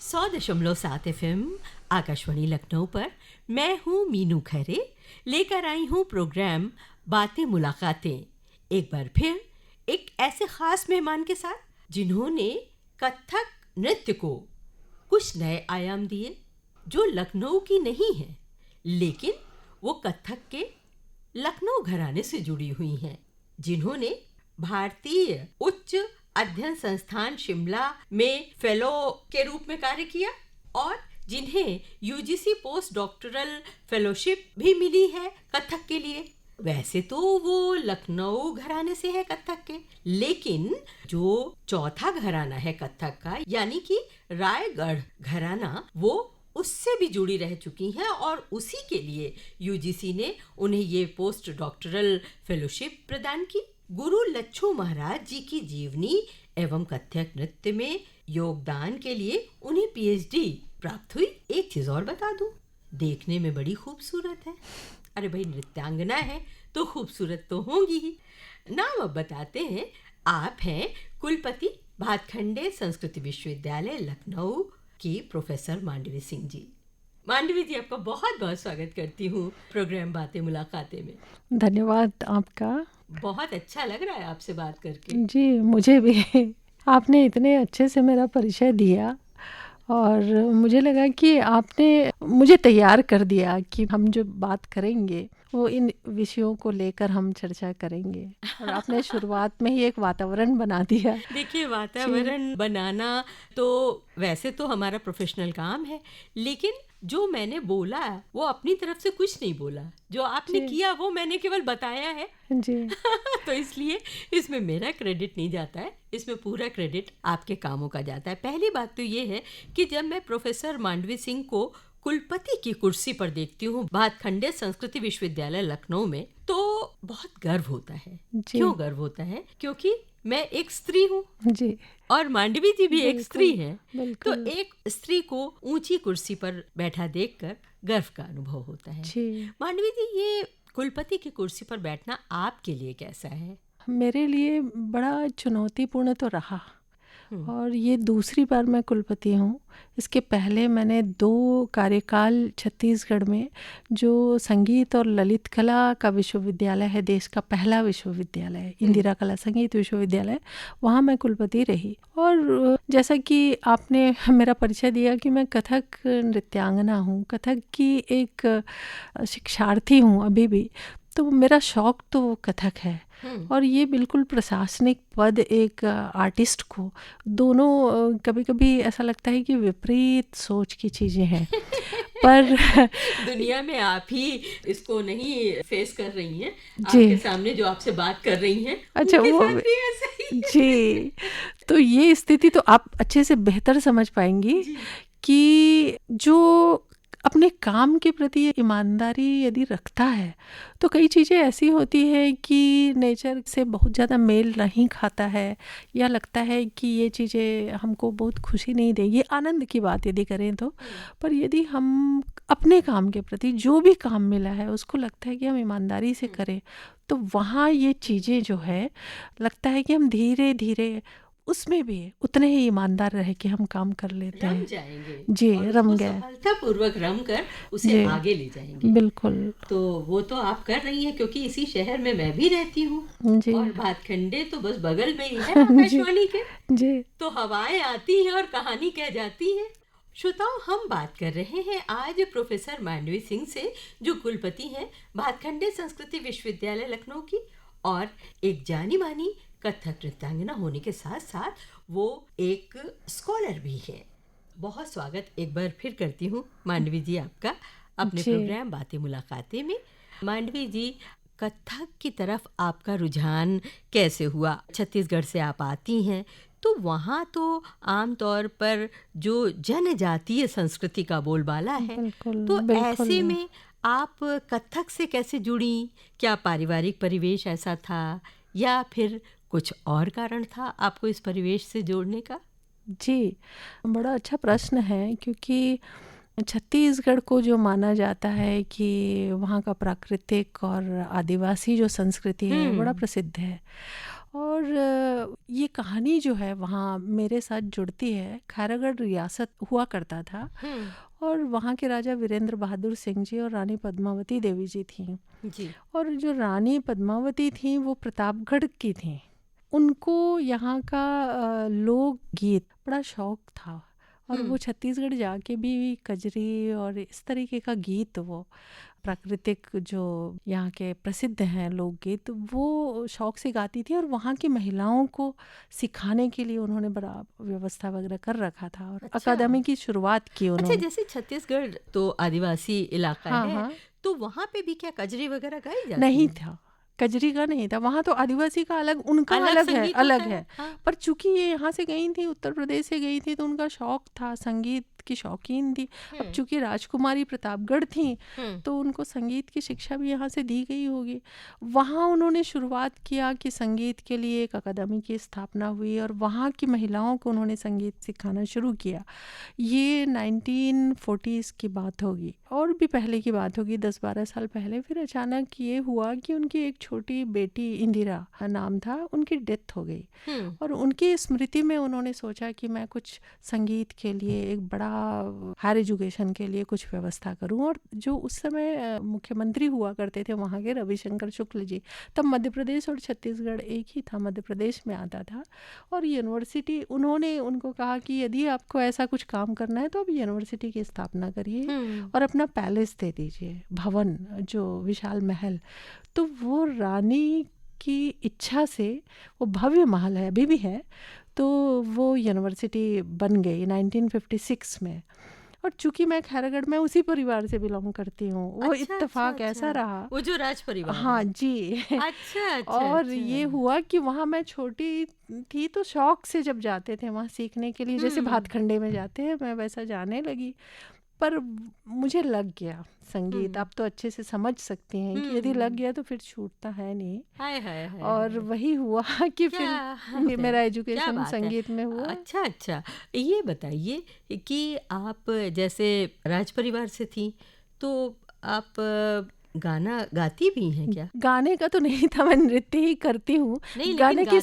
100.7 FM Akashvani Lucknow पर मैं हूँ मीनू खरे, लेकर आई हूँ प्रोग्राम बातें मुलाकातें। एक बार फिर एक ऐसे खास मेहमान के साथ जिन्होंने कथक नृत्य को कुछ नए आयाम दिए जो लखनऊ की नहीं है, लेकिन वो कथक के लखनऊ घराने से जुड़ी हुई हैं, जिन्होंने भारतीय उच्च अध्ययन संस्थान शिमला में फेलो के रूप में कार्य किया और जिन्हें यूजीसी पोस्ट डॉक्टरल फेलोशिप भी मिली है कथक के लिए। वैसे तो वो लखनऊ घराने से है कथक के, लेकिन जो चौथा घराना है कथक का यानी कि रायगढ़ घराना, वो उससे भी जुड़ी रह चुकी हैं और उसी के लिए यूजीसी ने उन्हें ये पोस्ट डॉक्टरल फेलोशिप प्रदान की। गुरु लच्छू महाराज जी की जीवनी एवं कथक नृत्य में योगदान के लिए उन्हें पीएचडी प्राप्त हुई। एक चीज और बता दूं, देखने में बड़ी खूबसूरत है। अरे भाई, नृत्यांगना है तो खूबसूरत तो होंगी ही। नाम अब बताते हैं। आप हैं कुलपति भातखंडे संस्कृति विश्वविद्यालय लखनऊ की प्रोफेसर मांडवी सिंह जी। मांडवी जी, आपका बहुत बहुत स्वागत करती हूँ प्रोग्राम बातें मुलाकातें में। धन्यवाद आपका। बहुत अच्छा लग रहा है आपसे बात करके। जी, मुझे भी। आपने इतने अच्छे से मेरा परिचय दिया और मुझे लगा कि आपने मुझे तैयार कर दिया कि हम जो बात करेंगे वो इन विषयों को लेकर हम चर्चा करेंगे, और आपने शुरुआत में ही एक वातावरण बना दिया। देखिए, वातावरण बनाना तो वैसे तो हमारा प्रोफेशनल काम है, लेकिन जो मैंने बोला वो अपनी तरफ से कुछ नहीं बोला, जो आपने किया वो मैंने केवल बताया है जी। तो इसलिए इसमें मेरा क्रेडिट नहीं जाता है, इसमें पूरा क्रेडिट आपके कामों का जाता है। पहली बात तो ये है कि जब मैं प्रोफेसर मांडवी सिंह को कुलपति की कुर्सी पर देखती हूँ भातखंडे संस्कृति विश्वविद्यालय लखनऊ में, तो बहुत गर्व होता है। क्यों गर्व होता है? क्योंकि मैं एक स्त्री हूँ जी, और मांडवी जी भी एक स्त्री हैं, तो एक स्त्री को ऊंची कुर्सी पर बैठा देखकर गर्व का अनुभव होता है। मांडवी जी, ये कुलपति की कुर्सी पर बैठना आपके लिए कैसा है? मेरे लिए बड़ा चुनौतीपूर्ण तो रहा, और ये दूसरी बार मैं कुलपति हूँ। इसके पहले मैंने 2 कार्यकाल छत्तीसगढ़ में जो संगीत और ललित कला का विश्वविद्यालय है, देश का पहला विश्वविद्यालय है, इंदिरा कला संगीत विश्वविद्यालय, वहाँ मैं कुलपति रही। और जैसा कि आपने मेरा परिचय दिया कि मैं कथक नृत्यांगना हूँ, कथक की एक शिक्षार्थी हूँ अभी भी, तो मेरा शौक तो कथक है। और ये बिल्कुल प्रशासनिक पद एक आर्टिस्ट को, दोनों कभी कभी ऐसा लगता है कि विपरीत सोच की चीज़ें हैं पर दुनिया में आप ही इसको नहीं फेस कर रही हैं, आपके सामने जो आपसे बात कर रही हैं, अच्छा, वो भी ऐसा ही जी। तो ये स्थिति तो आप अच्छे से बेहतर समझ पाएंगी कि जो अपने काम के प्रति ईमानदारी यदि रखता है तो कई चीज़ें ऐसी होती है कि नेचर से बहुत ज़्यादा मेल नहीं खाता है, या लगता है कि ये चीज़ें हमको बहुत खुशी नहीं देगी, आनंद की बात यदि करें तो। पर यदि हम अपने काम के प्रति जो भी काम मिला है उसको लगता है कि हम ईमानदारी से करें, तो वहाँ ये चीज़ें जो है लगता है कि हम धीरे धीरे उसमें भी उतने ही ईमानदार रह के हम काम कर लेते हैं। जाएंगे जी, रम गए, सफलतापूर्वक रम कर उसे आगे ले जाएंगे। बिल्कुल। तो वो तो आप कर रही हैं, क्योंकि इसी शहर में मैं भी रहती हूँ और भातखंडे तो बस बगल में ही है आकाशवाणी के। जी, तो हवाएं आती हैं और कहानी कह जाती है। श्रोताओं, हम बात कर रहे हैं आज प्रोफेसर मांडवी सिंह से, जो कुलपति हैं भातखंडे संस्कृति विश्वविद्यालय लखनऊ की, और एक जानी मानी कथक नृत्यांगना होने के साथ साथ वो एक स्कॉलर भी है। बहुत स्वागत एक बार फिर करती हूँ मांडवी जी आपका अपने प्रोग्राम बातें मुलाकातें में। मांडवी जी, कथक की तरफ आपका रुझान कैसे हुआ? छत्तीसगढ़ से आप आती हैं, तो वहाँ तो आमतौर पर जो जनजातीय संस्कृति का बोलबाला है, तो ऐसे में आप कथक से कैसे जुड़ी? क्या पारिवारिक परिवेश ऐसा था या फिर कुछ और कारण था आपको इस परिवेश से जोड़ने का? जी, बड़ा अच्छा प्रश्न है, क्योंकि छत्तीसगढ़ को जो माना जाता है कि वहाँ का प्राकृतिक और आदिवासी जो संस्कृति है बड़ा प्रसिद्ध है, और ये कहानी जो है वहाँ मेरे साथ जुड़ती है। खैरागढ़ रियासत हुआ करता था और वहाँ के राजा वीरेंद्र बहादुर सिंह जी और रानी पद्मावती देवी जी थीं जी। और जो रानी पद्मावती थीं वो प्रतापगढ़ की थीं। उनको यहाँ का लोकगीत बड़ा शौक था और वो छत्तीसगढ़ जाके भी कजरी और इस तरीके का गीत, वो प्राकृतिक जो यहाँ के प्रसिद्ध हैं लोकगीत, वो शौक से गाती थी और वहाँ की महिलाओं को सिखाने के लिए उन्होंने बड़ा व्यवस्था वगैरह कर रखा था और अकादमी की शुरुआत की उन्होंने। अच्छा, जैसे छत्तीसगढ़ तो आदिवासी इलाका हाँ, है, हाँ। तो वहाँ पे भी क्या कजरी वगैरह गाई जाती नहीं है? था, कजरी का नहीं था वहाँ, तो आदिवासी का अलग, उनका अलग है, संगीत अलग होता है। हाँ। पर चूंकि ये यहाँ से गई थी, उत्तर प्रदेश से गई थी, तो उनका शौक था, संगीत की शौकीन थी। अब चूंकि राजकुमारी प्रतापगढ़ थी तो उनको संगीत की शिक्षा भी यहाँ से दी गई होगी। वहाँ उन्होंने शुरुआत किया कि संगीत के लिए एक अकादमी की स्थापना हुई और वहाँ की महिलाओं को उन्होंने संगीत सिखाना शुरू किया। ये 1940s की बात होगी और भी पहले की बात होगी, 10-12 साल पहले। फिर अचानक ये हुआ कि उनकी एक छोटी बेटी इंदिरा नाम था, उनकी डेथ हो गई और उनकी स्मृति में उन्होंने सोचा कि मैं कुछ संगीत के लिए, एक बड़ा हायर एजुकेशन के लिए कुछ व्यवस्था करूं। और जो उस समय मुख्यमंत्री हुआ करते थे वहाँ के, रविशंकर शुक्ल जी, तब मध्य प्रदेश और छत्तीसगढ़ एक ही था, मध्य प्रदेश में आता था। और यूनिवर्सिटी, उन्होंने उनको कहा कि यदि आपको ऐसा कुछ काम करना है तो आप यूनिवर्सिटी की स्थापना करिए और अपना पैलेस दे दीजिए, भवन, जो विशाल महल। तो वो रानी की इच्छा से, वो भव्य महल है, अभी भी है, तो वो यूनिवर्सिटी बन गई 1956 में। और चूंकि मैं खैरागढ़ में उसी परिवार से बिलोंग करती हूँ, वो इत्तेफाक ऐसा रहा, वो जो राज परिवार हाँ जी। अच्छा। और ये हुआ कि वहाँ मैं छोटी थी तो शौक से जब जाते थे वहाँ सीखने के लिए, जैसे भातखंडे में जाते हैं, मैं वैसा जाने लगी। पर मुझे लग गया संगीत। आप तो अच्छे से समझ सकती हैं कि यदि लग गया तो फिर छूटता है नहीं। हाय और वही हुआ कि फिर मेरा एजुकेशन संगीत में हुआ। अच्छा, ये बताइए कि आप जैसे राज परिवार से थी तो आप गाना गाती भी हैं क्या? गाने का तो नहीं था, मैं नृत्य ही करती हूँ। गाने की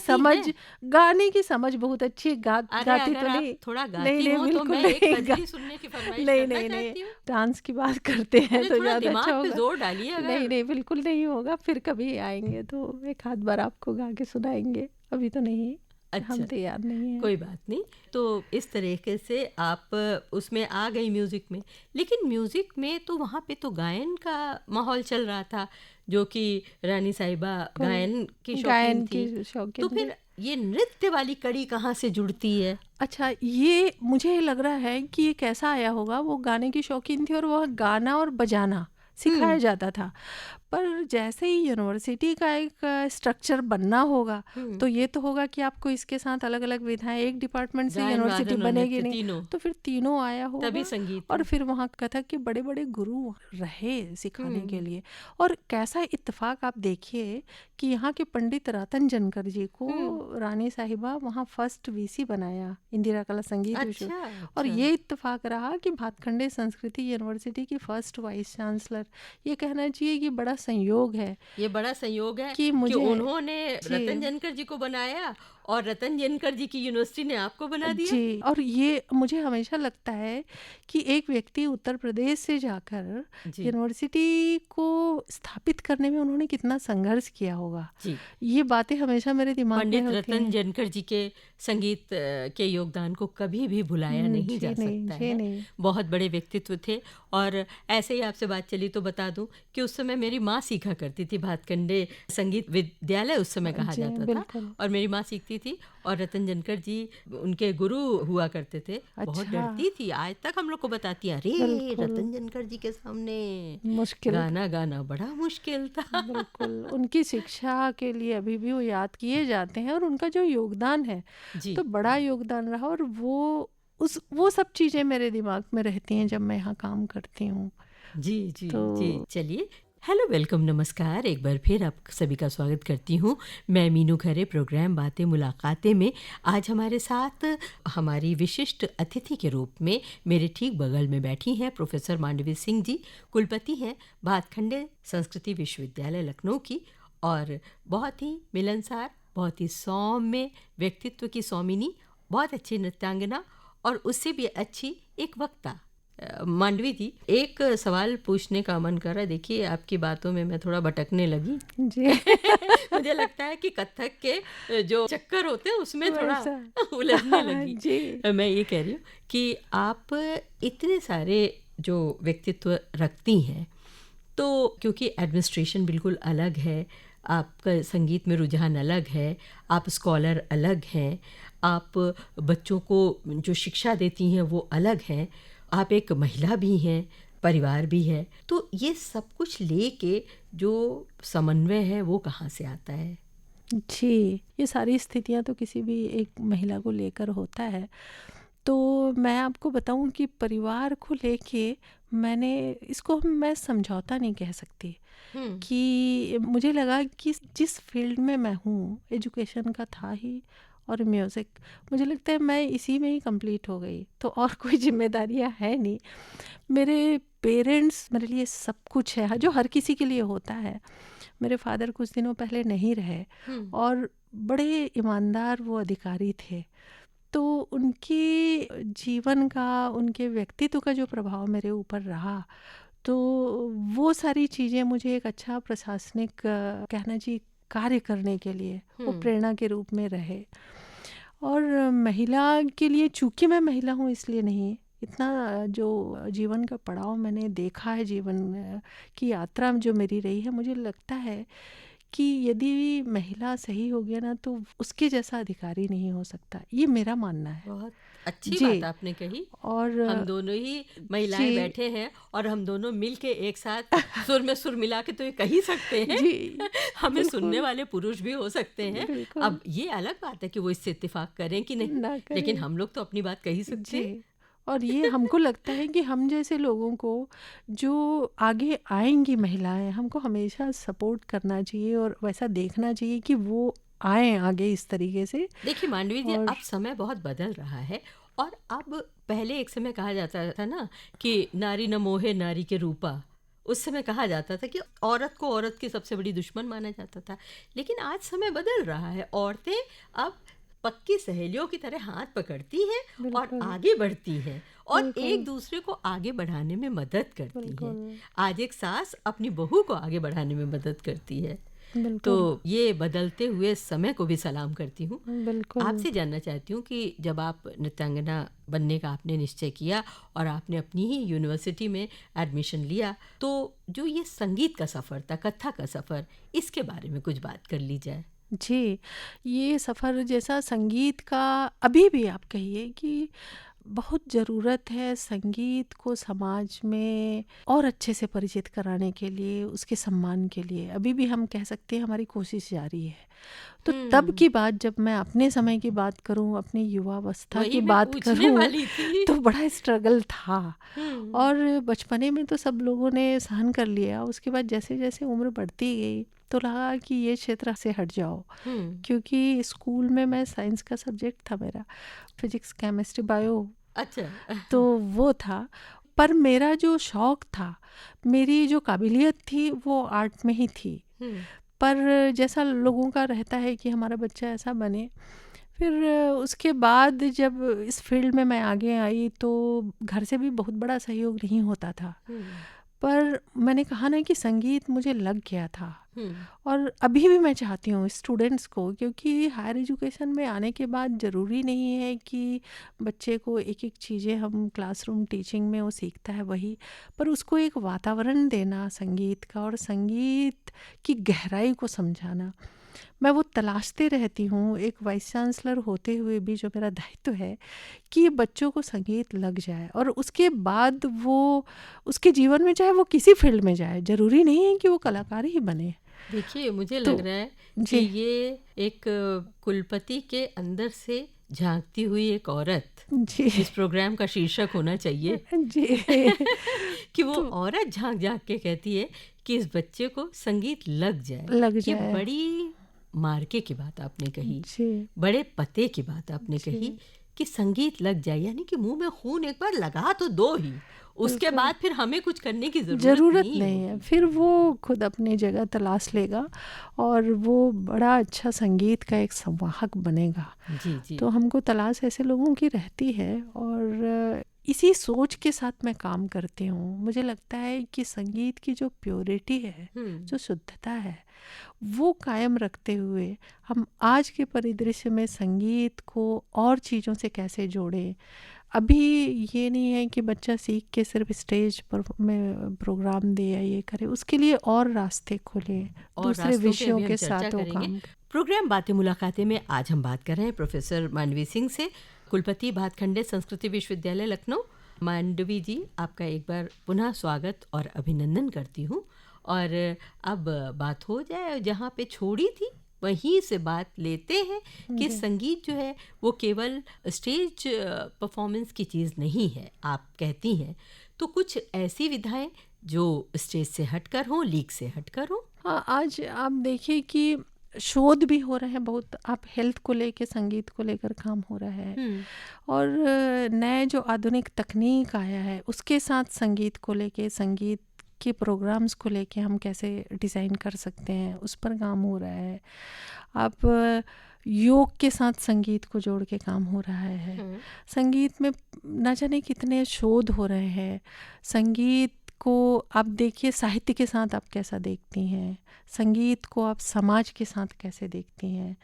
समझ बहुत अच्छी, गाती तो नहीं। थोड़ा गाती हो तो मैं एक कजरी सुनने की फरमाइश करना चाहती हूँ। डांस की बात करते हैं तो ज्यादा अच्छा होगा। जोर डालिए। नहीं, बिल्कुल नहीं होगा। फिर कभी आएंगे तो एक आध बार आपको गा के सुनाएंगे, अभी तो नहीं। अच्छा, हम तैयार नहीं हैं। कोई बात नहीं। तो इस तरीके से आप उसमें आ गई म्यूज़िक में, लेकिन म्यूज़िक में तो वहाँ पे तो गायन का माहौल चल रहा था, जो कि रानी साहिबा गायन की शौकीन थी। तो फिर ये नृत्य वाली कड़ी कहाँ से जुड़ती है? अच्छा, ये मुझे लग रहा है कि ये कैसा आया होगा, वो गाने की शौकीन थी और वह गाना और बजाना सिखाया जाता था। पर जैसे ही यूनिवर्सिटी का एक स्ट्रक्चर बनना होगा तो ये तो होगा कि आपको इसके साथ अलग अलग विधाएं, एक डिपार्टमेंट से यूनिवर्सिटी बनेगी नहीं, तो फिर तीनों आया होगा, तभी संगीत। और फिर वहाँ कथक के बड़े बड़े गुरु रहे सिखाने के लिए। और कैसा इत्तेफाक आप देखिए कि यहाँ के पंडित रतन जनकर जी को रानी साहिबा वहाँ फर्स्ट वीसी बनाया, इंदिरा कला संगीत विश्वविद्यालय। और ये इत्तेफाक रहा कि भातखंडे संस्कृति यूनिवर्सिटी की फर्स्ट वाइस चांसलर। ये कहना चाहिए कि बड़ा संयोग है, ये बड़ा संयोग है कि उन्होंने रतन जनकर जी को बनाया और रतन जनकर जी की यूनिवर्सिटी ने आपको बना दिया जी। और ये मुझे हमेशा लगता है कि एक व्यक्ति उत्तर प्रदेश से जाकर यूनिवर्सिटी को स्थापित करने में उन्होंने कितना संघर्ष किया होगा जी। ये बातें हमेशा मेरे दिमाग में होती हैं। पंडित रतन जनकर जी के संगीत के योगदान को कभी भी भुलाया नहीं जा सकता है। बहुत बड़े व्यक्तित्व थे। और ऐसे ही आपसे बात चली तो बता दूं कि उस समय मेरी माँ सीखा करती थी, भातखंडे संगीत विद्यालय उस समय कहा जाता था, और मेरी माँ सीखती थी और रतन जनकर जी उनके गुरु हुआ करते थे। बहुत डरती थी, आज तक हम लोग को बताती है, अरे रतन जनकर जी के सामने मुश्किल गाना बड़ा मुश्किल था। बिल्कुल। उनकी शिक्षा के लिए अभी भी वो याद किए जाते हैं और उनका जो योगदान है तो बड़ा योगदान रहा। और वो सब चीज़ें मेरे दिमाग में रहती हैं जब मैं यहाँ काम करती हूँ। जी। चलिए, हेलो, वेलकम, नमस्कार, एक बार फिर आप सभी का स्वागत करती हूँ। मैं मीनू खरे, प्रोग्राम बातें मुलाकातें में आज हमारे साथ हमारी विशिष्ट अतिथि के रूप में मेरे ठीक बगल में बैठी हैं प्रोफेसर मांडवी सिंह जी। कुलपति हैं भातखंडे संस्कृति विश्वविद्यालय लखनऊ की और बहुत ही मिलनसार, बहुत ही सौम्य व्यक्तित्व की स्वामिनी, बहुत अच्छी नृत्यांगना और उससे भी अच्छी एक वक्ता। मांडवी जी, एक सवाल पूछने का मन कर रहा है। देखिए, आपकी बातों में मैं थोड़ा भटकने लगी जी। मुझे लगता है कि कथक के जो चक्कर होते हैं उसमें थोड़ा वैसा। उलझने लगी। जी। मैं ये कह रही हूँ कि आप इतने सारे जो व्यक्तित्व रखती हैं, तो क्योंकि एडमिनिस्ट्रेशन बिल्कुल अलग है, आपका संगीत में रुझान अलग है, आप स्कॉलर अलग हैं, आप बच्चों को जो शिक्षा देती हैं वो अलग हैं, आप एक महिला भी हैं, परिवार भी है, तो ये सब कुछ लेके जो समन्वय है वो कहाँ से आता है? जी, ये सारी स्थितियाँ तो किसी भी एक महिला को लेकर होता है। तो मैं आपको बताऊँ कि परिवार को लेके मैंने इसको मैं समझौता नहीं कह सकती कि मुझे लगा कि जिस फील्ड में मैं हूँ, एजुकेशन का था ही और म्यूज़िक, मुझे लगता है मैं इसी में ही कंप्लीट हो गई, तो और कोई जिम्मेदारियाँ है नहीं। मेरे पेरेंट्स मेरे लिए सब कुछ है, जो हर किसी के लिए होता है। मेरे फादर कुछ दिनों पहले नहीं रहे और बड़े ईमानदार वो अधिकारी थे, तो उनके जीवन का, उनके व्यक्तित्व का जो प्रभाव मेरे ऊपर रहा, तो वो सारी चीज़ें मुझे एक अच्छा प्रशासनिक कहना चाहिए कार्य करने के लिए वो प्रेरणा के रूप में रहे। और महिला के लिए, चूँकि मैं महिला हूँ इसलिए नहीं, इतना जो जीवन का पड़ाव मैंने देखा है, जीवन की यात्रा जो मेरी रही है, मुझे लगता है कि यदि महिला सही हो गया ना तो उसके जैसा अधिकारी नहीं हो सकता, ये मेरा मानना है। बहुत अच्छी जी। बात आपने कही। और हम दोनों ही महिलाएं जी। बैठे हैं और हम दोनों मिल के एक साथ सुर में सुर मिला के तो ये कह ही सकते हैं। जी, हमें सुनने बिल्कुल, वाले पुरुष भी हो सकते हैं। बिल्कुल अब ये अलग बात है कि वो इससे इत्तेफाक करें कि नहीं, ना लेकिन करें। हम लोग तो अपनी बात कह ही सकते हैं। जी, और ये हमको लगता है कि हम जैसे लोगों को जो आगे आएंगी महिलाएं, हमको हमेशा सपोर्ट करना चाहिए और वैसा देखना चाहिए कि वो आए आगे इस तरीके से। देखिए मांडवी जी, और अब समय बहुत बदल रहा है और अब पहले एक समय कहा जाता था ना कि नारी न मोहे नारी के रूपा। उस समय कहा जाता था कि औरत को औरत की सबसे बड़ी दुश्मन माना जाता था, लेकिन आज समय बदल रहा है। औरतें अब पक्की सहेलियों की तरह हाथ पकड़ती हैं और बिल्कुल, आगे बढ़ती हैं और बिल्कुल, एक दूसरे को आगे बढ़ाने में मदद करती हैं। बिल्कुल, आज एक सास अपनी बहू को आगे बढ़ाने में मदद करती है। तो बिल्कुल, ये बदलते हुए समय को भी सलाम करती हूँ। बिल्कुल। आपसे जानना चाहती हूँ कि जब आप नृत्यांगना बनने का आपने निश्चय किया और आपने अपनी ही यूनिवर्सिटी में एडमिशन लिया, तो जो ये संगीत का सफ़र था, कथक का सफ़र, इसके बारे में कुछ बात कर ली जाए। जी, ये सफ़र जैसा संगीत का अभी भी आप कहिए कि बहुत ज़रूरत है संगीत को समाज में और अच्छे से परिचित कराने के लिए, उसके सम्मान के लिए। अभी भी हम कह सकते हैं हमारी कोशिश जारी है। तो तब की बात, जब मैं अपने समय की बात करूं, अपनी युवावस्था वही की मैं बात पूछने करूं, वाली थी। तो बड़ा स्ट्रगल था। और बचपने में तो सब लोगों ने सहन कर लिया, उसके बाद जैसे जैसे उम्र बढ़ती गई तो लगा कि ये क्षेत्र से हट जाओ। क्योंकि स्कूल में मैं साइंस का सब्जेक्ट था मेरा, फिजिक्स, केमिस्ट्री, बायो, अच्छा। तो वो था। पर मेरा जो शौक़ था, मेरी जो काबिलियत थी, वो आर्ट में ही थी। पर जैसा लोगों का रहता है कि हमारा बच्चा ऐसा बने, फिर उसके बाद जब इस फील्ड में मैं आगे आई तो घर से भी बहुत बड़ा सहयोग नहीं होता था। पर मैंने कहा ना कि संगीत मुझे लग गया था। और अभी भी मैं चाहती हूँ स्टूडेंट्स को, क्योंकि हायर एजुकेशन में आने के बाद ज़रूरी नहीं है कि बच्चे को एक एक चीज़ें हम क्लासरूम टीचिंग में वो सीखता है वही, पर उसको एक वातावरण देना संगीत का और संगीत की गहराई को समझाना, मैं वो तलाशते रहती हूँ। एक वाइस चांसलर होते हुए भी जो मेरा दायित्व है कि बच्चों को संगीत लग जाए और उसके बाद वो उसके जीवन में, चाहे वो किसी फील्ड में जाए, ज़रूरी नहीं है कि वो कलाकार ही बने। देखिए, मुझे तो लग रहा है कि जी, ये एक कुलपति के अंदर से झांकती हुई एक औरत जी, इस प्रोग्राम का शीर्षक होना चाहिए। जी, कि वो तो औरत झांक झांक के कहती है कि इस बच्चे को संगीत लग जाए। लग ये जाए। बड़ी मार्के की बात आपने कही, जी, बड़े पते की बात आपने जी, कही कि संगीत लग जाए, यानी कि मुंह में खून एक बार लगा तो दो ही, उसके बाद फिर हमें कुछ करने की ज़रूरत नहीं है। फिर वो खुद अपनी जगह तलाश लेगा और वो बड़ा अच्छा संगीत का एक संवाहक बनेगा। जी। तो हमको तलाश ऐसे लोगों की रहती है और इसी सोच के साथ मैं काम करती हूँ। मुझे लगता है कि संगीत की जो प्योरिटी है, जो शुद्धता है, वो कायम रखते हुए हम आज के परिदृश्य में संगीत को और चीज़ों से कैसे जोड़ें। अभी ये नहीं है कि बच्चा सीख के सिर्फ स्टेज पर में प्रोग्राम दे या ये करे, उसके लिए और रास्ते खोले, दूसरे विषयों के साथ वो काम। प्रोग्राम बातें मुलाकातें में आज हम बात कर रहे हैं प्रोफेसर मांडवी सिंह से, कुलपति भातखंडे संस्कृति विश्वविद्यालय लखनऊ। मांडवी जी, आपका एक बार पुनः स्वागत और अभिनंदन करती हूँ। और अब बात हो जाए जहाँ पे छोड़ी थी वहीं से बात लेते हैं कि संगीत जो है वो केवल स्टेज परफॉर्मेंस की चीज़ नहीं है, आप कहती हैं। तो कुछ ऐसी विधाएं जो स्टेज से हटकर हों, लीक से हटकर हों। हाँ, आज आप देखिए कि शोध भी हो रहे हैं बहुत। आप हेल्थ को लेके, संगीत को लेकर काम हो रहा है और नए जो आधुनिक तकनीक आया है उसके साथ संगीत को लेके, संगीत के प्रोग्राम्स को लेके हम कैसे डिज़ाइन कर सकते हैं, उस पर काम हो रहा है। आप योग के साथ संगीत को जोड़ के काम हो रहा है। संगीत में न जाने कितने शोध हो रहे हैं। संगीत को आप देखिए साहित्य के साथ आप कैसा देखती हैं, संगीत को आप समाज के साथ कैसे देखती हैं,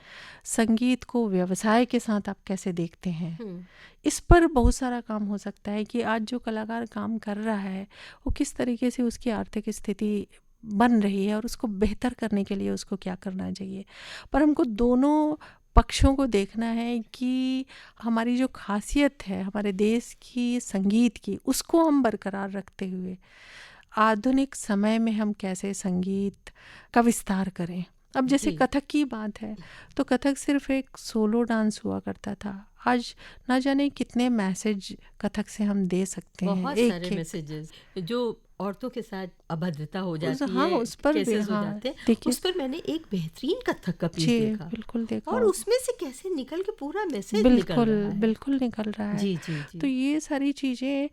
संगीत को व्यवसाय के साथ आप कैसे देखते हैं। इस पर बहुत सारा काम हो सकता है कि आज जो कलाकार काम कर रहा है वो किस तरीके से उसकी आर्थिक स्थिति बन रही है और उसको बेहतर करने के लिए उसको क्या करना चाहिए। पर हमको दोनों पक्षों को देखना है कि हमारी जो खासियत है हमारे देश की संगीत की, उसको हम बरकरार रखते हुए आधुनिक समय में हम कैसे संगीत का विस्तार करें। अब जैसे कथक की बात है तो कथक सिर्फ एक सोलो डांस हुआ करता था। आज ना जाने कितने मैसेज कथक से हम दे सकते हैं। बहुत सारे मैसेजेस जो औरतों के साथ अभद्रता हो जाती है, उस पर केसेस हो जाते हैं, उस पर मैंने एक बेहतरीन कथक का पीस देखा। बिल्कुल देखा। और उसमें से कैसे निकल के पूरा मैसेज निकल रहा है। बिल्कुल निकल रहा है। जी। तो ये सारी चीज़ें,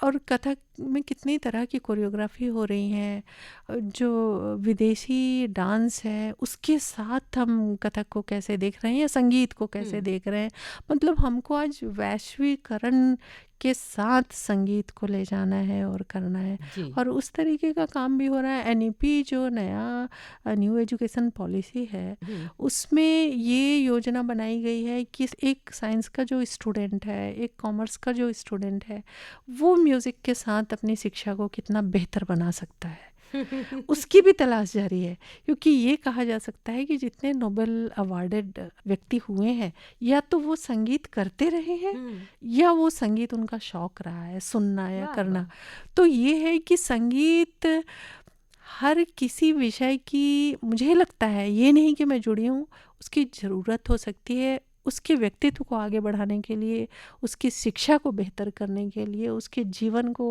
और कथक में कितनी तरह की कोरियोग्राफी हो रही हैं, जो विदेशी डांस है उसके साथ हम कथक को कैसे देख रहे हैं या संगीत को कैसे देख रहे हैं। मतलब हमको आज वैश्वीकरण के साथ संगीत को ले जाना है और करना है और उस तरीके का काम भी हो रहा है। एनईपी जो नया न्यू एजुकेशन पॉलिसी है उसमें ये योजना बनाई गई है कि एक साइंस का जो स्टूडेंट है, एक कॉमर्स का जो स्टूडेंट है, वो म्यूज़िक के साथ अपनी शिक्षा को कितना बेहतर बना सकता है, उसकी भी तलाश जारी है। क्योंकि ये कहा जा सकता है कि जितने नोबेल अवार्डेड व्यक्ति हुए हैं या तो वो संगीत करते रहे हैं या वो संगीत उनका शौक रहा है सुनना या करना। तो ये है कि संगीत हर किसी विषय की, मुझे लगता है, ये नहीं कि मैं जुड़ी हूँ, उसकी ज़रूरत हो सकती है उसके व्यक्तित्व को आगे बढ़ाने के लिए, उसकी शिक्षा को बेहतर करने के लिए, उसके जीवन को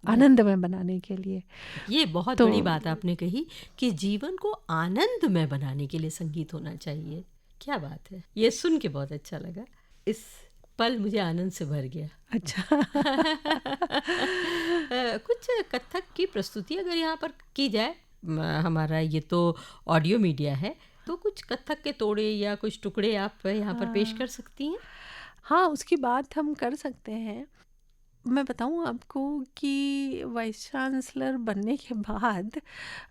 आनंदमय बनाने के लिए। ये बहुत बड़ी बात आपने कही कि जीवन को आनंदमय बनाने के लिए संगीत होना चाहिए। क्या बात है, ये सुन के बहुत अच्छा लगा। इस पल मुझे आनंद से भर गया। अच्छा। कुछ कथक की प्रस्तुति अगर यहाँ पर की जाए, हमारा ये तो ऑडियो मीडिया है, तो कुछ कथक के तोड़े या कुछ टुकड़े आप यहाँ पर पेश कर सकती हैं? हाँ, उसकी बात हम कर सकते हैं। मैं बताऊँ आपको कि वाइस चांसलर बनने के बाद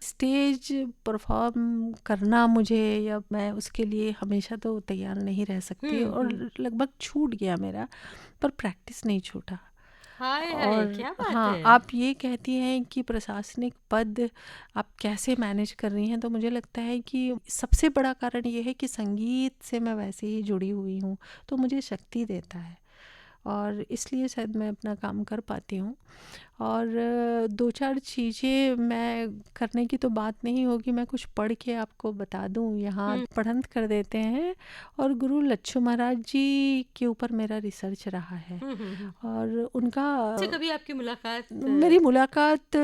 स्टेज परफॉर्म करना मुझे, या मैं उसके लिए हमेशा तो तैयार नहीं रह सकती और लगभग छूट गया मेरा, पर प्रैक्टिस नहीं छूटा। और क्या बात हाँ है? आप ये कहती हैं कि प्रशासनिक पद आप कैसे मैनेज कर रही हैं, तो मुझे लगता है कि सबसे बड़ा कारण ये है कि संगीत से मैं वैसे ही जुड़ी हुई हूँ, तो मुझे शक्ति देता है और इसलिए शायद मैं अपना काम कर पाती हूँ। और दो चार चीज़ें मैं करने की तो बात नहीं होगी, मैं कुछ पढ़ के आपको बता दूँ। यहाँ पढ़ंत कर देते हैं और गुरु लच्छू महाराज जी के ऊपर मेरा रिसर्च रहा है और उनका कभी आपकी मुलाकात? मेरी मुलाकात,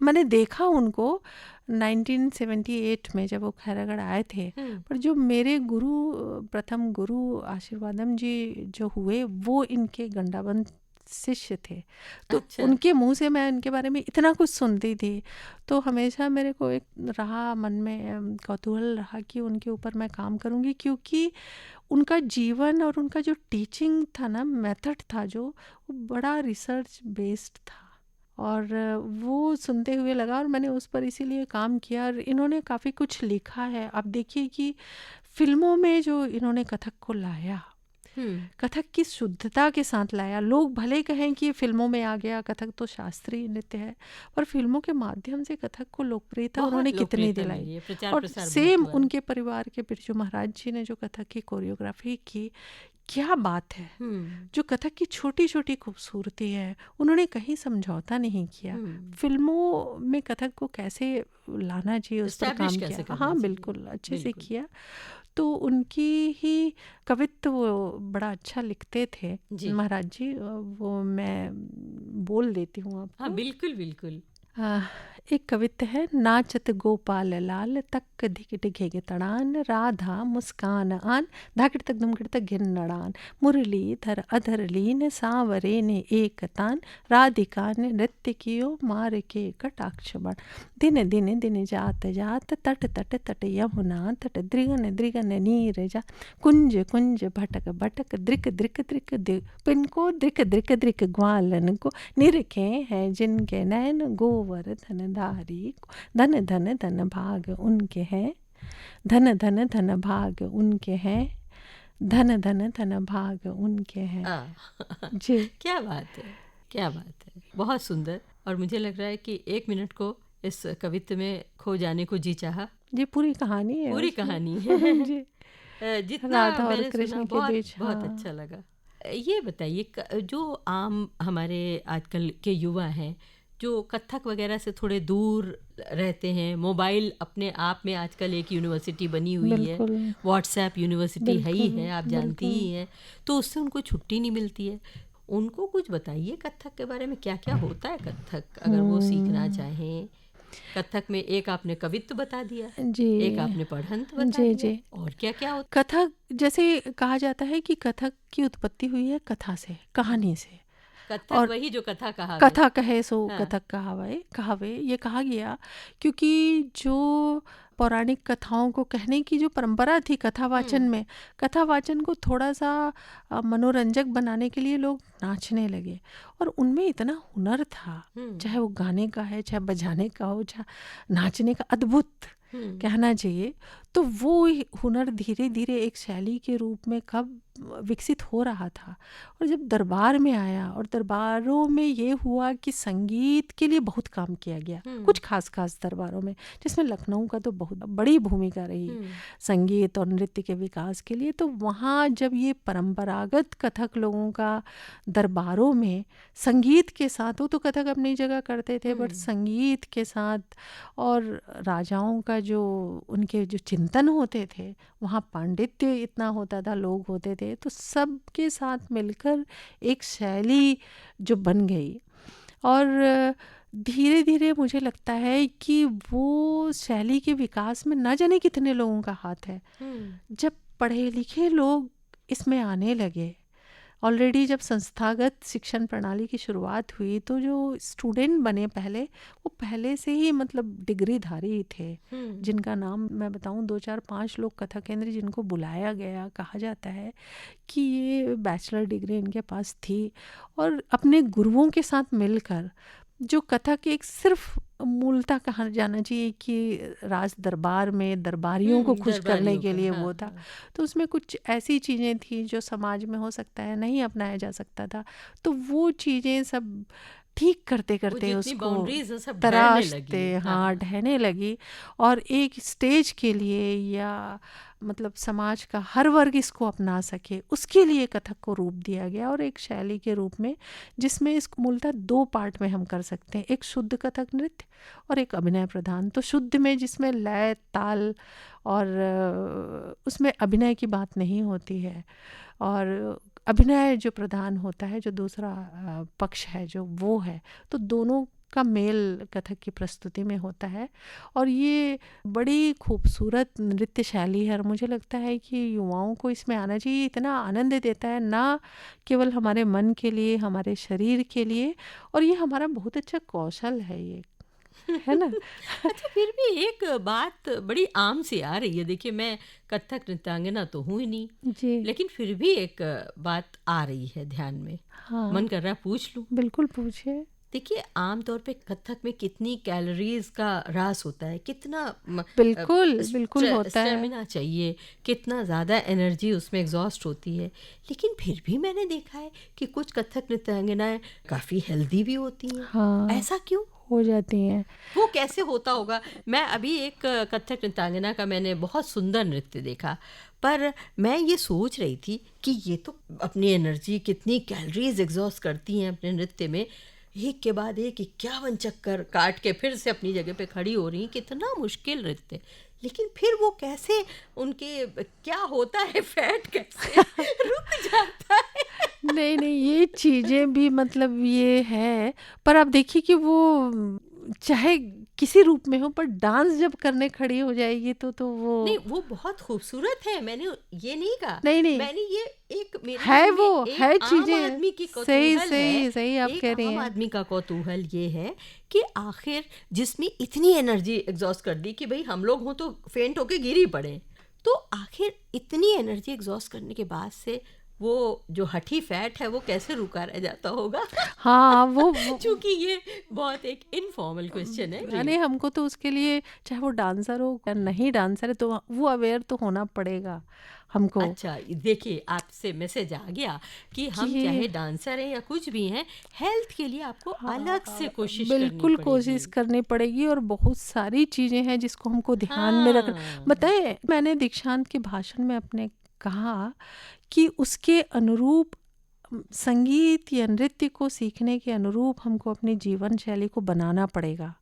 मैंने देखा उनको 1978 में जब वो खैरागढ़ आए थे, पर जो मेरे गुरु, प्रथम गुरु आशीर्वादम जी जो हुए, वो इनके गंडाबंद शिष्य थे, तो अच्छा। उनके मुंह से मैं उनके बारे में इतना कुछ सुनती थी, तो हमेशा मेरे को एक रहा मन में कौतूहल रहा कि उनके ऊपर मैं काम करूंगी, क्योंकि उनका जीवन और उनका जो टीचिंग था ना, मेथड था जो, वो बड़ा रिसर्च बेस्ड था। और वो सुनते हुए लगा और मैंने उस पर इसीलिए काम किया। और इन्होंने काफ़ी कुछ लिखा है। अब देखिए कि फिल्मों में जो इन्होंने कथक को लाया, कथक की शुद्धता के साथ लाया। लोग भले कहें कि फिल्मों में आ गया, कथक तो शास्त्रीय नृत्य है, पर फिल्मों के माध्यम से कथक को लोकप्रियता उन्होंने कितनी दिलाई। और सेम उनके परिवार के बिरजू महाराज जी ने जो कथक की कोरियोग्राफी की, क्या बात है। जो कथक की छोटी छोटी खूबसूरती है, उन्होंने कहीं समझौता नहीं किया। फिल्मों में कथक को कैसे लाना चाहिए उस पर काम किया। हाँ बिल्कुल, अच्छे से किया। तो उनकी ही कवित्व वो बड़ा अच्छा लिखते थे महाराज जी, वो मैं बोल देती हूँ आपको। हाँ बिल्कुल बिल्कुल। एक कविता है, नाचत गोपाल लाल तक धिकट घेगे तड़ान, राधा मुस्कान आन धाकट तक धुमकट तक घिन नड़ान, मुरली धर अधर लीन सांवरे ने एक तान, राधिका ने नृत्य कियो मार के कटाक्ष बण, दिन दिन दिन जात जात तट तट तट यमुना तट, द्रिगन द्रिगन नीर जा कुंज कुंज भटक भटक, द्रिक द्रिक द्रिक पिनको द्रिक द्रिक द्रिक ग्वालन को, निरखे हैं जिनके नैन गोवर्धन धारी को, धन धन धन भाग उनके हैं, धन धन धन भाग उनके हैं, धन धन धन भाग उनके हैं। जी क्या बात है, क्या बात है, बहुत सुंदर। और मुझे लग रहा है कि 1 मिनट को इस कवित्व में खो जाने को जी चाहा। जी पूरी कहानी है, पूरी कहानी है जी। जितना राधा और मैंने कृष्ण सुना के बहुत बीच, बहुत हाँ। अच्छा लगा। ये बताइए, जो आम हमारे आजकल के युवा हैं जो कथक वगैरह से थोड़े दूर रहते हैं, मोबाइल अपने आप में आजकल एक यूनिवर्सिटी बनी हुई है, व्हाट्सएप यूनिवर्सिटी है ही है, आप जानती ही हैं, तो उससे उनको छुट्टी नहीं मिलती है। उनको कुछ बताइए कथक के बारे में, क्या क्या होता है कथक, अगर वो सीखना चाहें। कथक में एक आपने कवित्व बता दिया जी, एक आपने पढ़ंत बता जी, दिया, जी। और क्या क्या होता? कथक जैसे कहा जाता है कि कथक की उत्पत्ति हुई है कथा से, कहानी से। कथक और वही जो कथा कहा, कथा कहे सो हाँ। कथक कहावे ये कहा गया, क्योंकि जो पौराणिक कथाओं को कहने की जो परंपरा थी कथावाचन में, कथावाचन को थोड़ा सा मनोरंजक बनाने के लिए लोग नाचने लगे, और उनमें इतना हुनर था, चाहे वो गाने का है, चाहे बजाने का हो, चाहे नाचने का, अद्भुत कहना चाहिए। तो वो हुनर धीरे धीरे एक शैली के रूप में कब विकसित हो रहा था, और जब दरबार में आया, और दरबारों में ये हुआ कि संगीत के लिए बहुत काम किया गया, कुछ खास खास दरबारों में, जिसमें लखनऊ का तो बहुत बड़ी भूमिका रही संगीत और नृत्य के विकास के लिए। तो वहाँ जब ये परंपरागत कथक लोगों का दरबारों में संगीत के साथ, वो तो कथक अपनी जगह करते थे, बट संगीत के साथ, और राजाओं का जो उनके जो चिंतन होते थे, वहाँ पांडित्य इतना होता था, लोग होते थे, तो सबके साथ मिलकर एक शैली जो बन गई। और धीरे धीरे मुझे लगता है कि वो शैली के विकास में न जाने कितने लोगों का हाथ है। जब पढ़े लिखे लोग इसमें आने लगे, ऑलरेडी जब संस्थागत शिक्षण प्रणाली की शुरुआत हुई, तो जो स्टूडेंट बने पहले, वो पहले से ही मतलब डिग्रीधारी थे, जिनका नाम मैं बताऊं, 2 4 5 लोग कथक केंद्र जिनको बुलाया गया, कहा जाता है कि ये बैचलर डिग्री इनके पास थी, और अपने गुरुओं के साथ मिलकर जो कथक एक सिर्फ मूलता कहा जाना चाहिए कि राज दरबार में दरबारियों को खुश करने के लिए वो था, तो उसमें कुछ ऐसी चीज़ें थी जो समाज में हो सकता है नहीं अपनाया जा सकता था, तो वो चीज़ें सब ठीक करते करते उसको तराशते, हाँ, ढहने लगी, और एक स्टेज के लिए, या मतलब समाज का हर वर्ग इसको अपना सके, उसके लिए कथक को रूप दिया गया, और एक शैली के रूप में, जिसमें इस मूलतः 2 पार्ट में हम कर सकते हैं, एक शुद्ध कथक नृत्य और एक अभिनय प्रधान। तो शुद्ध में जिसमें लय, ताल, और उसमें अभिनय की बात नहीं होती है, और अभिनय जो प्रधान होता है, जो दूसरा पक्ष है जो वो है, तो दोनों का मेल कथक की प्रस्तुति में होता है। और ये बड़ी खूबसूरत नृत्य शैली है और मुझे लगता है कि युवाओं को इसमें आना चाहिए। इतना आनंद देता है, ना केवल हमारे मन के लिए, हमारे शरीर के लिए, और ये हमारा बहुत अच्छा कौशल है ये, है ना। अच्छा, फिर भी एक बात बड़ी आम सी आ रही है। देखिए, मैं कथक नृत्यांगना तो हूँ ही नहीं, जी। लेकिन फिर भी एक बात आ रही है ध्यान में, हाँ, मन कर रहा है पूछ लूँ। बिल्कुल पूछिए। देखिए, आम तौर पे कथक में कितनी कैलोरीज का ह्रास होता है, कितना बिल्कुल, बिल्कुल होता है। स्टेमिना चाहिए, कितना ज़्यादा एनर्जी उसमें एग्जॉस्ट होती है। लेकिन फिर भी मैंने देखा है कि कुछ कथक नृत्यांगनाएं काफ़ी हेल्दी भी होती हैं। हाँ, ऐसा क्यों? हो जाती हैं। वो कैसे होता होगा? मैं अभी एक कथक नृत्यांगना का मैंने बहुत सुंदर नृत्य देखा, पर मैं ये सोच रही थी कि ये तो अपनी एनर्जी, कितनी कैलोरीज एग्जॉस्ट करती हैं अपने नृत्य में, एक के बाद एक 51 चक्कर काट के फिर से अपनी जगह पे खड़ी हो रही हैं। कितना मुश्किल नृत्य। लेकिन फिर वो कैसे, उनके क्या होता है, फैट कैसे रुक जाता है? नहीं, नहीं, ये चीज़ें भी मतलब ये है, पर आप देखिए कि वो चाहे किसी रूप में हो, पर डांस जब करने खड़ी हो जाएगी तो वो नहीं, वो बहुत खूबसूरत है, मैंने ये नहीं कहा। नहीं, नहीं, मैंने ये एक मेरे है, मन में वो एक है आम चीज़ें। आदमी की सही, कौतूहल सही, है। सही आप एक कह रही आम हैं। आदमी का कौतूहल ये है कि आखिर जिसमें इतनी एनर्जी एग्जॉस्ट कर दी कि भाई हम लोग हों तो फेंट होके गिर ही पड़े, तो आखिर इतनी एनर्जी एग्जॉस्ट करने के बाद से वो जो हठी फैट है वो कैसे रुका रह जाता होगा? हाँ, वो चूंकि ये बहुत एक इनफॉर्मल क्वेश्चन है। यानी हमको तो उसके लिए, चाहे वो डांसर हो या नहीं डांसर है, तो वो अवेयर तो होना पड़ेगा हमको अच्छा, देखिए, आपसे मैसेज आ गया कि हम कि चाहे डांसर हैं या कुछ भी हैं, हेल्थ के लिए आपको अलग से कोशिश करनी बिल्कुल पड़ेगी। कोशिश करनी पड़ेगी, और बहुत सारी चीज़ें हैं जिसको हमको ध्यान में रखना। हाँ। बताएं, मैंने दीक्षांत के भाषण में अपने कहा कि उसके अनुरूप संगीत या नृत्य को सीखने के अनुरूप हमको अपनी जीवन शैली को बनाना पड़ेगा,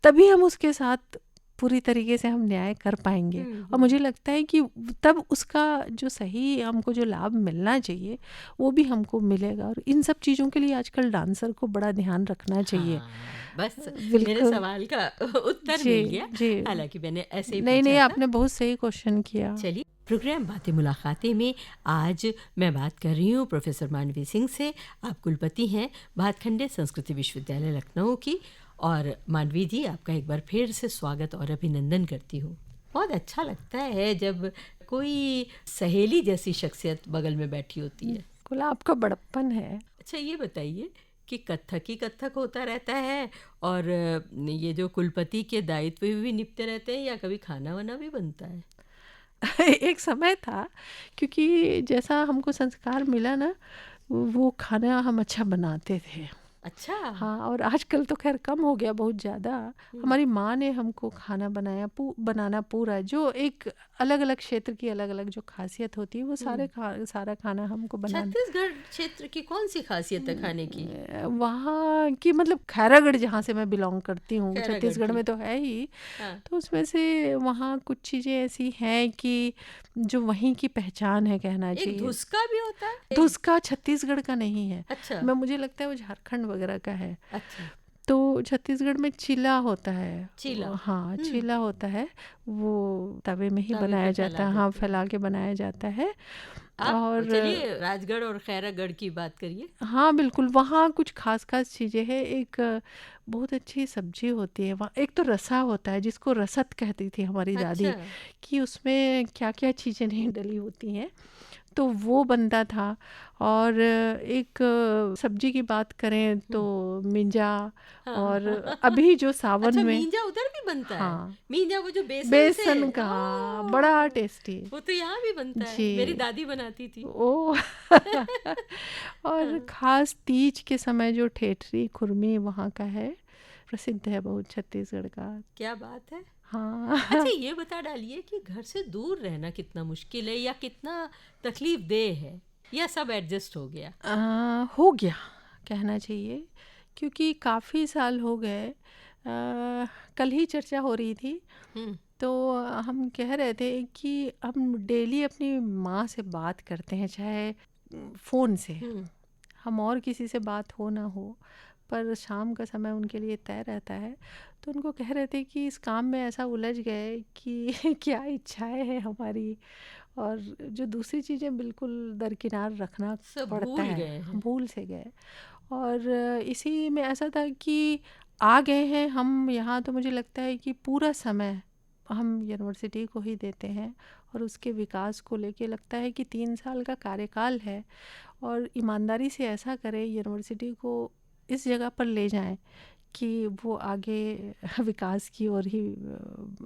तभी हम उसके साथ पूरी तरीके से हम न्याय कर पाएंगे। और मुझे लगता है कि तब उसका जो सही हमको जो लाभ मिलना चाहिए वो भी हमको मिलेगा। और इन सब चीज़ों के लिए आजकल डांसर को बड़ा ध्यान रखना चाहिए। हाँ, बस मेरे बिल्कुल। सवाल का उत्तर जी, मिल गया। जी। हालांकि मैंने ऐसे ही नहीं, नहीं, पूछा था। आपने बहुत सही क्वेश्चन किया। चलिए, प्रोग्राम बातें मुलाकातें में आज मैं बात कर रही हूँ प्रोफेसर मानवी सिंह से। आप कुलपति हैं भातखंडे संस्कृति विश्वविद्यालय लखनऊ की। और मानवी जी, आपका एक बार फिर से स्वागत और अभिनंदन करती हूँ। बहुत अच्छा लगता है जब कोई सहेली जैसी शख्सियत बगल में बैठी होती है। बिल्कुल, आपका बड़प्पन है। अच्छा, ये बताइए कि कथक ही कथक होता रहता है और ये जो कुलपति के दायित्व भी निपटे रहते हैं, या कभी खाना वाना भी बनता है? एक समय था, क्योंकि जैसा हमको संस्कार मिला ना, वो खाना हम अच्छा बनाते थे। अच्छा। हाँ, और आजकल तो खैर कम हो गया बहुत ज़्यादा। हमारी माँ ने हमको खाना बनाना पूरा, जो एक अलग अलग क्षेत्र की अलग अलग जो खासियत होती है, वो सारा खाना हमको बनाना। छत्तीसगढ़ क्षेत्र की कौन सी खासियत है खाने की? वहाँ की मतलब खैरागढ़, जहाँ से मैं बिलोंग करती हूँ, खैरागढ़ छत्तीसगढ़ की। में तो है ही। हाँ। तो उसमें से वहाँ कुछ चीज़ें ऐसी हैं कि जो वहीं की पहचान है, कहना एक चाहिए। धुसका भी होता है? धुसका छत्तीसगढ़ का नहीं है। अच्छा। मुझे लगता है वो झारखंड वगैरह का है। अच्छा। तो छत्तीसगढ़ में चिला होता है। चिला। हाँ, चिला होता है, वो तवे में ही तवे पे बनाया फैला जाता है। हाँ, देते हैं। फैला के बनाया जाता है। आप और चलिए राजगढ़ और खैरागढ़ की बात करिए। हाँ, बिल्कुल, वहाँ कुछ खास खास चीज़ें हैं। एक बहुत अच्छी सब्जी होती है वहाँ। एक तो रसा होता है, जिसको रसत कहती थी हमारी दादी, अच्छा। कि उसमें क्या क्या चीज़ें नहीं डली होती हैं, तो वो बनता था। और एक सब्जी की बात करें तो मिंजा, हाँ। और अभी जो सावन अच्छा, में, मींजा उधर भी बनता है? हाँ, मींजा वो जो बेसन बेसन से? का, ओह! बड़ा टेस्टी। वो तो यहाँ भी बनता है, जी। मेरी दादी बनाती थी। ओ और हाँ। खास तीज के समय जो ठेठरी खुरमी वहाँ का है, प्रसिद्ध है बहुत छत्तीसगढ़ का। क्या बात है। हाँ। अच्छा, ये बता डालिए कि घर से दूर रहना कितना मुश्किल है या कितना तकलीफ देह है, या सब एडजस्ट हो गया? हो गया, कहना चाहिए, क्योंकि काफ़ी साल हो गए। कल ही चर्चा हो रही थी, तो हम कह रहे थे कि हम डेली अपनी माँ से बात करते हैं, चाहे फ़ोन से, हम और किसी से बात हो ना हो, पर शाम का समय उनके लिए तय रहता है। तो उनको कह रहे थे कि इस काम में ऐसा उलझ गए कि क्या इच्छाएं हैं हमारी, और जो दूसरी चीज़ें बिल्कुल दरकिनार रखना सब पड़ता भूल है, गए हैं। भूल से गए। और इसी में ऐसा था कि आ गए हैं हम यहाँ, तो मुझे लगता है कि पूरा समय हम यूनिवर्सिटी को ही देते हैं और उसके विकास को लेके लगता है कि 3 साल का कार्यकाल है और ईमानदारी से ऐसा करें, यूनिवर्सिटी को इस जगह पर ले जाएं कि वो आगे विकास की ओर ही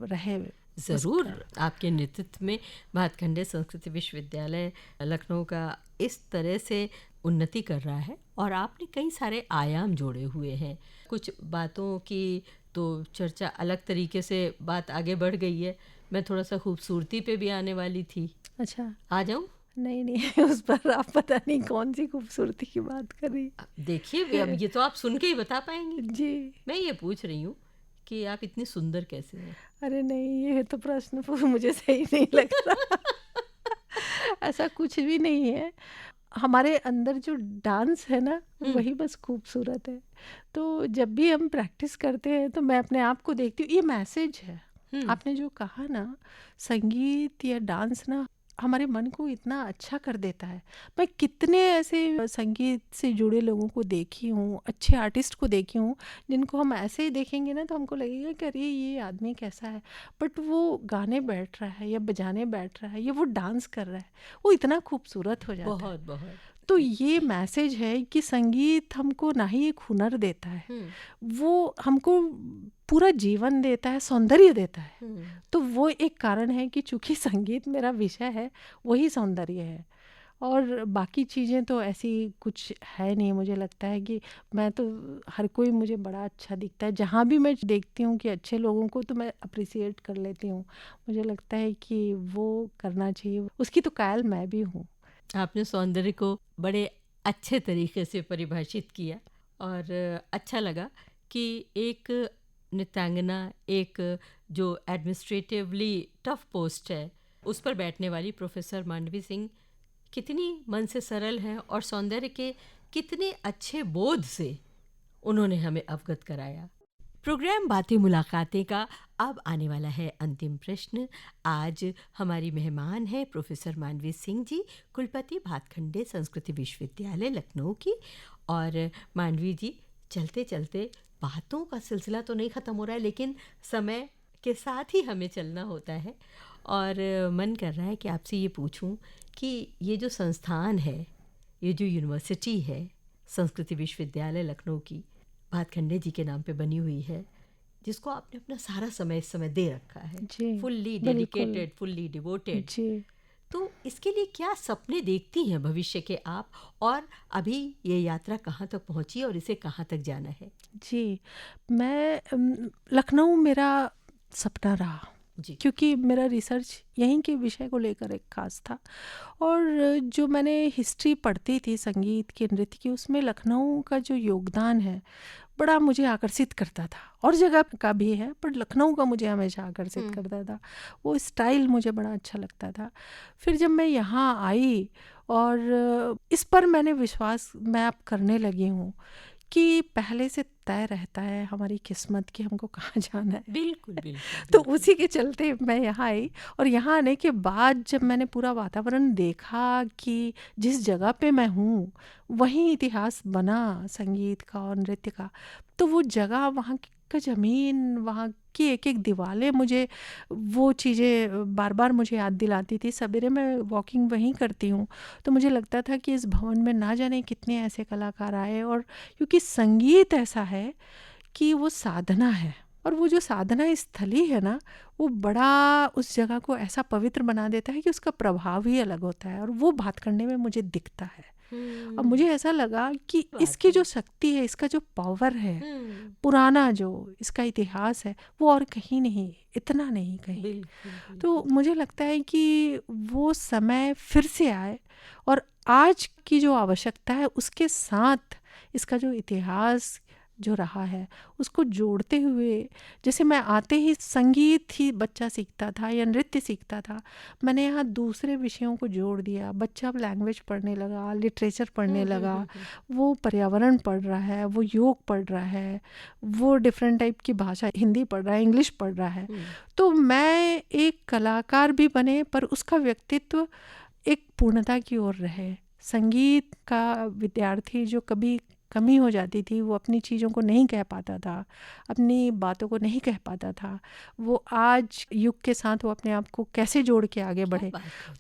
रहे। ज़रूर, आपके नेतृत्व में भातखंडे संस्कृत विश्वविद्यालय लखनऊ का इस तरह से उन्नति कर रहा है और आपने कई सारे आयाम जोड़े हुए हैं। कुछ बातों की तो चर्चा अलग तरीके से बात आगे बढ़ गई है। मैं थोड़ा सा खूबसूरती पे भी आने वाली थी। अच्छा, आ जाऊं? नहीं उस पर आप पता नहीं कौन सी खूबसूरती की बात कर रही। देखिए, अब ये तो आप सुन के ही बता पाएंगी। जी, मैं ये पूछ रही हूँ कि आप इतनी सुंदर कैसे हैं? अरे नहीं, ये तो प्रश्न मुझे सही नहीं लग रहा। ऐसा कुछ भी नहीं है। हमारे अंदर जो डांस है ना, वही बस खूबसूरत है। तो जब भी हम प्रैक्टिस करते हैं तो मैं अपने आप को देखती हूँ, ये मैसेज है। आपने जो कहा ना, संगीत या डांस ना हमारे मन को इतना अच्छा कर देता है। मैं कितने ऐसे संगीत से जुड़े लोगों को देखी हूँ, अच्छे आर्टिस्ट को देखी हूँ, जिनको हम ऐसे ही देखेंगे ना तो हमको लगेगा कि अरे ये आदमी कैसा है, बट वो गाने बैठ रहा है या बजाने बैठ रहा है या वो डांस कर रहा है, वो इतना खूबसूरत हो जाता है। बहुत बहुत। तो ये मैसेज है कि संगीत हमको ना ही एक हुनर देता है, वो हमको पूरा जीवन देता है, सौंदर्य देता है। तो वो एक कारण है कि चूंकि संगीत मेरा विषय है, वही सौंदर्य है। और बाकी चीज़ें तो ऐसी कुछ है नहीं। मुझे लगता है कि मैं तो, हर कोई मुझे बड़ा अच्छा दिखता है, जहाँ भी मैं देखती हूँ कि अच्छे लोगों को तो मैं अप्रिसिएट कर लेती हूँ। मुझे लगता है कि वो करना चाहिए, उसकी तो कायल मैं भी हूँ। आपने सौंदर्य को बड़े अच्छे तरीके से परिभाषित किया और अच्छा लगा कि एक नृत्यांगना, एक जो एडमिनिस्ट्रेटिवली टफ पोस्ट है, उस पर बैठने वाली प्रोफेसर मांडवी सिंह कितनी मन से सरल हैं और सौंदर्य के कितने अच्छे बोध से उन्होंने हमें अवगत कराया। प्रोग्राम बातें मुलाकातें का अब आने वाला है अंतिम प्रश्न। आज हमारी मेहमान है प्रोफेसर मांडवी सिंह जी, कुलपति भातखंडे संस्कृत विश्वविद्यालय लखनऊ की। और मांडवी जी, चलते चलते बातों का सिलसिला तो नहीं ख़त्म हो रहा है, लेकिन समय के साथ ही हमें चलना होता है और मन कर रहा है कि आपसे ये पूछूं कि ये जो संस्थान है, ये जो यूनिवर्सिटी है संस्कृत विश्वविद्यालय लखनऊ की, भातखंडे जी के नाम पे बनी हुई है, जिसको आपने अपना सारा समय इस समय दे रखा है, फुल्ली डेडिकेटेड, फुल्ली डिवोटेड, तो इसके लिए क्या सपने देखती हैं भविष्य के आप, और अभी ये यात्रा कहाँ तक पहुँची और इसे कहाँ तक जाना है? जी, मैं लखनऊ मेरा सपना रहा जी, क्योंकि मेरा रिसर्च यहीं के विषय को लेकर एक खास था। और जो मैंने हिस्ट्री पढ़ती थी संगीत की, नृत्य की, उसमें लखनऊ का जो योगदान है बड़ा मुझे आकर्षित करता था। और जगह का भी है, पर लखनऊ का मुझे हमेशा आकर्षित करता था। वो स्टाइल मुझे बड़ा अच्छा लगता था। फिर जब मैं यहाँ आई और इस पर मैंने विश्वास मैं अब करने लगी हूँ कि पहले से तय रहता है हमारी किस्मत कि हमको कहाँ जाना है। बिल्कुल बिल्कुल। तो उसी के चलते मैं यहाँ आई, और यहाँ आने के बाद जब मैंने पूरा वातावरण देखा कि जिस जगह पे मैं हूँ वहीं इतिहास बना संगीत का और नृत्य का, तो वो जगह, वहाँ का ज़मीन, वहाँ की एक एक दीवारें, मुझे वो चीज़ें बार बार मुझे याद दिलाती थी। सवेरे मैं वॉकिंग वहीं करती हूँ तो मुझे लगता था कि इस भवन में ना जाने कितने ऐसे कलाकार आए। और क्योंकि संगीत ऐसा है कि वो साधना है, और वो जो साधना स्थली है ना, वो बड़ा उस जगह को ऐसा पवित्र बना देता है कि उसका प्रभाव ही अलग होता है, और वो भातखंडे में मुझे दिखता है। और मुझे ऐसा लगा कि इसकी जो शक्ति है, इसका जो पावर है, पुराना जो इसका इतिहास है, वो और कहीं नहीं, इतना नहीं कहीं। तो मुझे लगता है कि वो समय फिर से आए, और आज की जो आवश्यकता है उसके साथ इसका जो इतिहास जो रहा है उसको जोड़ते हुए, जैसे मैं आते ही संगीत ही बच्चा सीखता था या नृत्य सीखता था, मैंने यहाँ दूसरे विषयों को जोड़ दिया। बच्चा अब लैंग्वेज पढ़ने लगा, लिटरेचर पढ़ने लगा, वो पर्यावरण पढ़ रहा है, वो योग पढ़ रहा है, वो डिफरेंट टाइप की भाषा, हिंदी पढ़ रहा है, इंग्लिश पढ़ रहा है। तो मैं एक कलाकार भी बने पर उसका व्यक्तित्व एक पूर्णता की ओर रहे। संगीत का विद्यार्थी जो कभी कमी हो जाती थी, वो अपनी चीज़ों को नहीं कह पाता था, अपनी बातों को नहीं कह पाता था, वो आज युग के साथ वो अपने आप को कैसे जोड़ के आगे बढ़े,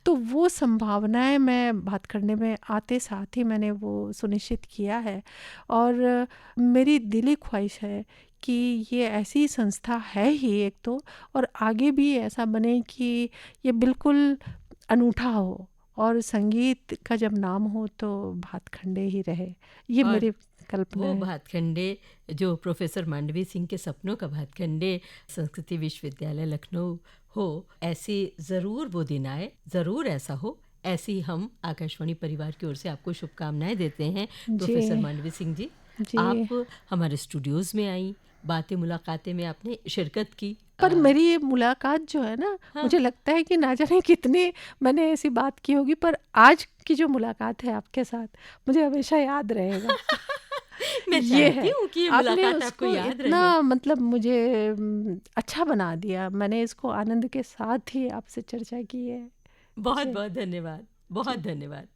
तो वो संभावनाएं मैं भातखंडे में आते साथ ही मैंने वो सुनिश्चित किया है। और मेरी दिली ख्वाहिश है कि ये ऐसी संस्था है ही एक तो, और आगे भी ऐसा बने कि ये बिल्कुल अनूठा हो और संगीत का जब नाम हो तो भातखंडे ही रहे। ये मेरी कल्पना है। भातखंडे जो प्रोफेसर मांडवी सिंह के सपनों का भातखंडे संस्कृति विश्वविद्यालय लखनऊ हो, ऐसी ज़रूर वो दिन आए, ज़रूर ऐसा हो। ऐसी हम आकाशवाणी परिवार की ओर से आपको शुभकामनाएं देते हैं प्रोफेसर मांडवी सिंह जी। आप हमारे स्टूडियोज़ में आई, बातें मुलाकातें में आपने शिरकत की। पर मेरी ये मुलाकात जो है ना, मुझे लगता है कि ना जाने कितने मैंने ऐसी बात की होगी, पर आज की जो मुलाकात है आपके साथ मुझे हमेशा याद रहेगा। मैं चाहती हूँ कि ये मुलाकात आपको याद रहे। इतना मतलब मुझे अच्छा बना दिया, मैंने इसको आनंद के साथ ही आपसे चर्चा की है। बहुत बहुत धन्यवाद, बहुत धन्यवाद।